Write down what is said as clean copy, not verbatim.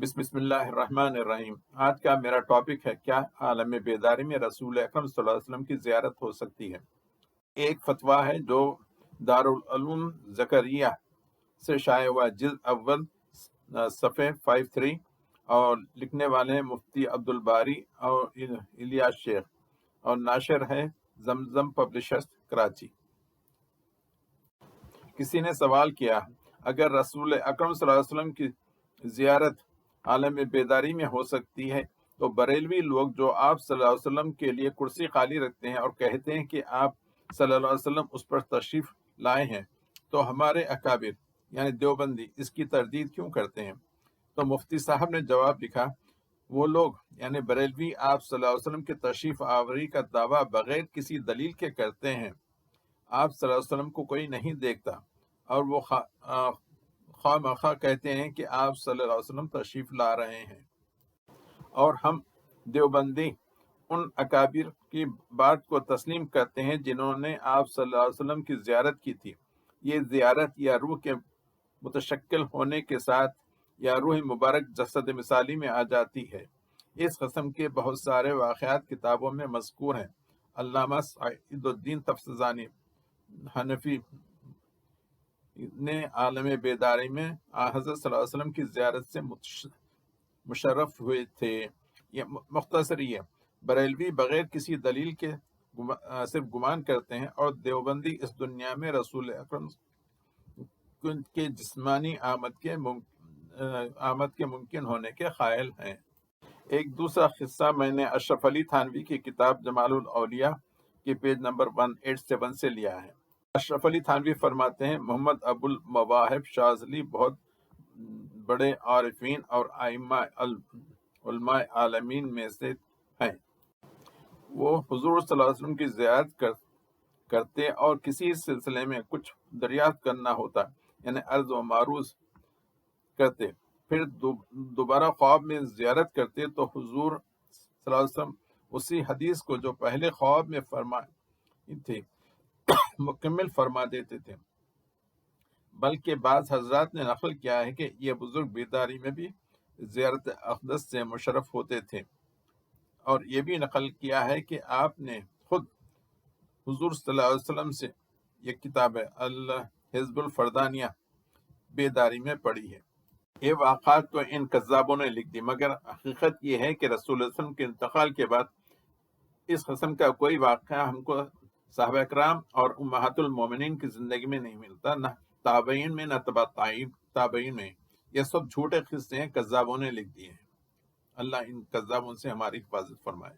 بسم اللہ الرحمن الرحیم۔ آج کا میرا ٹاپک ہے کیا عالم بیداری میں رسول اکرم صلی اللہ علیہ وسلم کی زیارت ہو سکتی ہے۔ ایک فتویٰ ہے جو دارالعلوم زکریہ سے شائع ہوا، جلد اول صفحے 53، اور لکھنے والے ہیں مفتی عبدالباری اور الیاس شیخ، اور ناشر ہے زمزم پبلشرز کراچی۔ کسی نے سوال کیا، اگر رسول اکرم صلی اللہ علیہ وسلم کی زیارت عالم بیداری میں ہو سکتی ہے تو بریلوی لوگ جو آپ صلی اللہ علیہ وسلم کے لیے کرسی خالی رکھتے ہیں اور کہتے ہیں کہ آپ صلی اللہ علیہ وسلم اس پر تشریف لائے ہیں، تو ہمارے اکابر یعنی دیوبندی اس کی تردید کیوں کرتے ہیں؟ تو مفتی صاحب نے جواب لکھا، وہ لوگ یعنی بریلوی آپ صلی اللہ علیہ وسلم کے تشریف آوری کا دعویٰ بغیر کسی دلیل کے کرتے ہیں۔ آپ صلی اللہ علیہ وسلم کو کوئی نہیں دیکھتا، اور وہ خواہ مخواہ کہتے ہیں کہ آپ صلی اللہ علیہ وسلم تشریف لا رہے ہیں، اور ہم دیوبندی ان اکابر کی بات کو تسلیم کرتے ہیں جنہوں نے آپ صلی اللہ علیہ وسلم کی زیارت کی تھی۔ یہ زیارت یا روح کے متشکل ہونے کے ساتھ یا روح مبارک جسد مثالی میں آ جاتی ہے۔ اس قسم کے بہت سارے واقعات کتابوں میں مذکور ہیں۔ علامہ سعید الدین تفسیرانی حنفی نے عالم بیداری میں حضرت صلی اللہ علیہ وسلم کی زیارت سے مشرف ہوئے تھے۔ یہ مختصر یہ بریلوی بغیر کسی دلیل کے صرف گمان کرتے ہیں، اور دیوبندی اس دنیا میں رسول اکرم کے جسمانی آمد کے ممکن ہونے کے قائل ہیں۔ ایک دوسرا قصہ میں نے اشرف علی تھانوی کی کتاب جمال الاولیاء کے پیج نمبر 187 سے لیا ہے۔ اشرف علی تھانوی فرماتے ہیں، محمد ابو المواہب شاذلی بہت بڑے عارفین اور علماء عالمین میں سے ہیں۔ وہ حضور صلی اللہ علیہ وسلم کی زیارت کرتے اور کسی سلسلے میں کچھ دریافت کرنا ہوتا یعنی عرض و معروض کرتے، پھر دوبارہ خواب میں زیارت کرتے تو حضور صلی اللہ علیہ وسلم اسی حدیث کو جو پہلے خواب میں فرمائی تھی مکمل فرما دیتے تھے، بلکہ بعض حضرات نے نقل کیا ہے کہ یہ بزرگ بیداری میں بھی زیارت اقدس سے مشرف ہوتے تھے، اور یہ بھی نقل کیا ہے کہ آپ نے خود حضور صلی اللہ علیہ وسلم سے یہ کتاب ہے الحزب الفردانیہ بیداری میں پڑھی ہے۔ یہ واقعات تو ان کذابوں نے لکھ دی، مگر حقیقت یہ ہے کہ رسول اللہ علیہ وسلم کے انتقال کے بعد اس قسم کا کوئی واقعہ ہم کو صحابہ کرام اور امہات المومنین کی زندگی میں نہیں ملتا، نہ تابعین میں، نہ تبع تابعین میں۔ یہ سب جھوٹے قصے ہیں، کذابوں نے لکھ دیے ہیں۔ اللہ ان کذابوں سے ہماری حفاظت فرمائے۔